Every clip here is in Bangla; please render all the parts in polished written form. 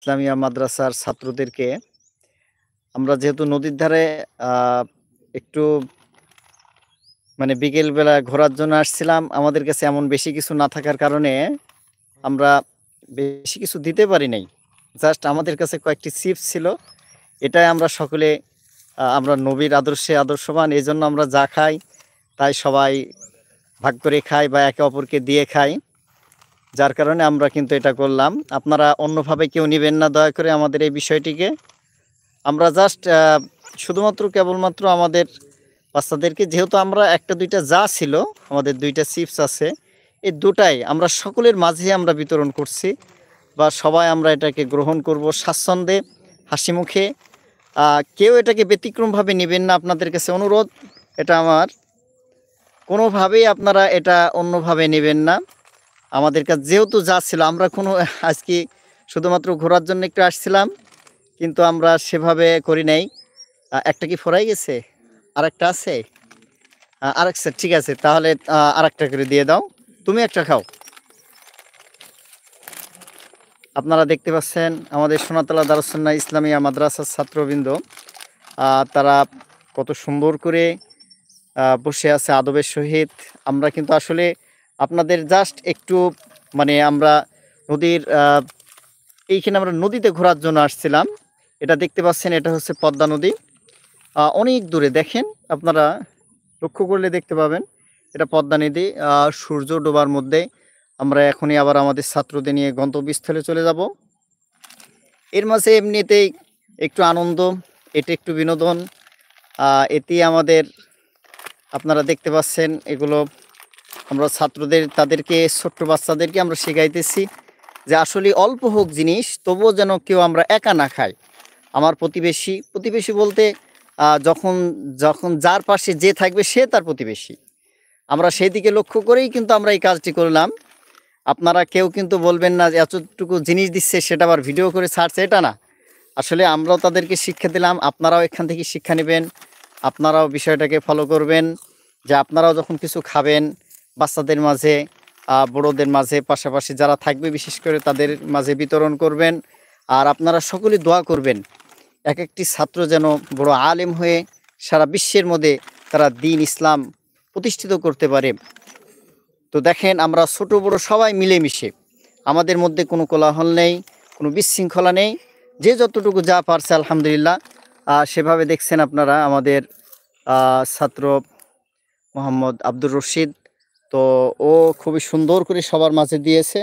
ইসলামিয়া মাদ্রাসার ছাত্রদেরকে আমরা যেহেতু নদীর ধারে একটু মানে বিকেলবেলা ঘোরার জন্য আসছিলাম। আমাদের কাছে এমন বেশি কিছু না থাকার কারণে আমরা বেশি কিছু দিতে পারি নাই। জাস্ট আমাদের কাছে কয়েকটি চিপস ছিল। এটাই আমরা সকলে আমরা নবীর আদর্শে আদর্শবান। এজন্য আমরা যা খাই তাই সবাই ভাগ করে খাই বা একে অপরকে দিয়ে খাই। যার কারণে আমরা কিন্তু এটা করলাম। আপনারা অন্যভাবে কেউ নিবেন না দয়া করে আমাদের এই বিষয়টিকে। আমরা জাস্ট শুধুমাত্র কেবলমাত্র আমাদের বাচ্চাদেরকে, যেহেতু আমরা একটা দুইটা যা ছিল, আমাদের দুইটা চিপস আছে, এই দুটাই আমরা সকলের মাঝে আমরা বিতরণ করছি বা সবাই আমরা এটাকে গ্রহণ করব স্বাচ্ছন্দ্যে, হাসি মুখে। কেউ এটাকে ব্যতিক্রমভাবে নেবেন না, আপনাদের কাছে অনুরোধ। এটা আমার কোনোভাবেই আপনারা এটা অন্যভাবে নেবেন না। আমাদের কাছে যেহেতু যা ছিল, আমরা কোনো আজকে শুধুমাত্র ঘোরার জন্য একটু আসছিলাম, কিন্তু আমরা সেভাবে করি নাই। একটা কি ফোরাই গেছে? আরেকটা আছে? আরেকটা ঠিক আছে, তাহলে আরেকটা করে দিয়ে দাও। তুমি একটা খাও। আপনারা দেখতে পাচ্ছেন আমাদের সোনাতলা দারুস-সুন্নাহ ইসলামিয়া মাদ্রাসার ছাত্রবৃন্দ, তারা কত সুন্দর করে বসে আছে আদবের সহিত। আমরা কিন্তু আসলে আপনাদের জাস্ট একটু মানে আমরা নদীর এইখানে আমরা নদীতে ঘোরার জন্য আসছিলাম। এটা দেখতে পাচ্ছেন, এটা হচ্ছে পদ্মা নদী। অনেক দূরে দেখেন, আপনারা লক্ষ্য করলে দেখতে পাবেন এটা পদ্মা নদী। সূর্য ডোবার মধ্যে আমরা এখনই আবার আমাদের ছাত্রদের নিয়ে গন্তব্যস্থলে চলে যাব। এর মাঝে এমনিতেই একটু আনন্দ, এটা একটু বিনোদন। এটি আমাদের আপনারা দেখতে পাচ্ছেন, এগুলো আমরা ছাত্রদের, তাদেরকে ছোট্ট বাচ্চাদেরকে আমরা শেখাইতেছি যে আসলে অল্প হোক জিনিস, তবুও যেন কেউ আমরা একা না খাই। আমার প্রতিবেশী, প্রতিবেশী বলতে যখন যখন যার পাশে যে থাকবে সে তার প্রতিবেশী। আমরা সেই দিকে লক্ষ্য করেই কিন্তু আমরা এই কাজটি করলাম। আপনারা কেউ কিন্তু বলবেন না যে এতটুকু জিনিস দিচ্ছে সেটা আবার ভিডিও করে ছাড়ছে, এটা না। আসলে আমরাও তাদেরকে শিক্ষা দিলাম, আপনারাও এখান থেকে শিক্ষা নেবেন, আপনারাও বিষয়টাকে ফলো করবেন। যে আপনারাও যখন কিছু খাবেন বাচ্চাদের মাঝে, বড়োদের মাঝে, পাশাপাশি যারা থাকবে বিশেষ করে তাদের মাঝে বিতরণ করবেন। আর আপনারা সকলেই দোয়া করবেন এক একটি ছাত্র যেন বড় আলেম হয়ে সারা বিশ্বের মধ্যে তারা দ্বীন ইসলাম প্রতিষ্ঠিত করতে পারে। তো দেখেন, আমরা ছোট বড় সবাই মিলেমিশে, আমাদের মধ্যে কোনো কোলাহল নেই, কোনো বিশৃঙ্খলা নেই। যে যতটুকু যা পারছে আলহামদুলিল্লাহ সেভাবে দেখছেন আপনারা। আমাদের ছাত্র মোহাম্মদ আব্দুর রশিদ, তো ও খুবই সুন্দর করে সবার মাঝে দিয়েছে।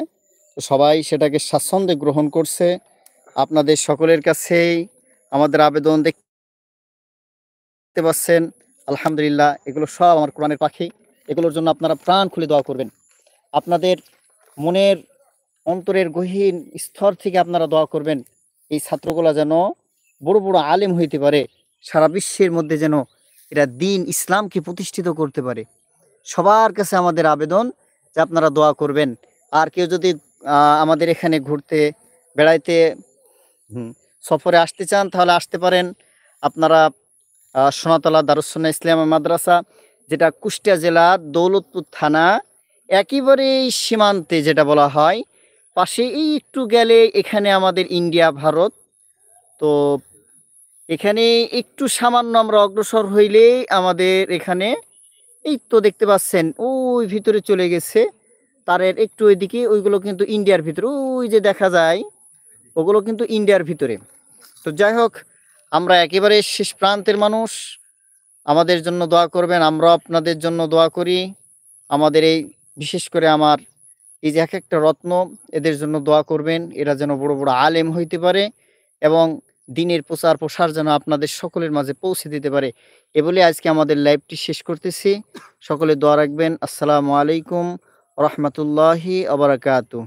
তো সবাই সেটাকে স্বাচ্ছন্দ্যে গ্রহণ করছে। আপনাদের সকলের কাছেই আমাদের আবেদন, দেখতে পাচ্ছেন আলহামদুলিল্লাহ, এগুলো সব আমার কোরআনের পাখি। এগুলোর জন্য আপনারা প্রাণ খুলে দোয়া করবেন। আপনাদের মনের অন্তরের গহীন স্তর থেকে আপনারা দোয়া করবেন এই ছাত্রগুলা যেন বড় বড় আলেম হইতে পারে, সারা বিশ্বের মধ্যে যেন এরা দ্বীন ইসলামকে প্রতিষ্ঠিত করতে পারে। সবার কাছে আমাদের আবেদন যে আপনারা দোয়া করবেন। আর কেউ যদি আমাদের এখানে ঘুরতে বেড়াইতে সফরে আসতে চান তাহলে আসতে পারেন। আপনারা সোনাতলা দারুস-সুন্নাহ ইসলামিয়া মাদ্রাসা, যেটা কুষ্টিয়া জেলা দৌলতপুর থানা একেবারেই সীমান্তে যেটা বলা হয়, পাশে এই একটু গেলে এখানে আমাদের ইন্ডিয়া ভারত। তো এখানে একটু সামান্য আমরা অগ্রসর হইলেই আমাদের এখানে, এই তো দেখতে পাচ্ছেন ওই ভিতরে চলে গেছে তারের একটু ওইদিকে, ওইগুলো কিন্তু ইন্ডিয়ার ভিতরে, ওই যে দেখা যায় ওগুলো কিন্তু ইন্ডিয়ার ভিতরে। তো যাই হোক, আমরা একেবারে শেষ প্রান্তের মানুষ, আমাদের জন্য দোয়া করবেন, আমরা আপনাদের জন্য দোয়া করি। আমাদের এই বিশেষ করে আমার এই যে এক একটা রত্ন, এদের জন্য দোয়া করবেন, এরা যেন বড় বড় আলেম হইতে পারে এবং দিনের প্রচার প্রসার যেন আপনাদের সকলের মাঝে পৌঁছে দিতে পারে। এ বলে আজকে আমাদের লাইভটি শেষ করতেছি। সকলে দোয়া রাখবেন। আসসালামু আলাইকুম রহমতুল্লাহি আবরাকাতু।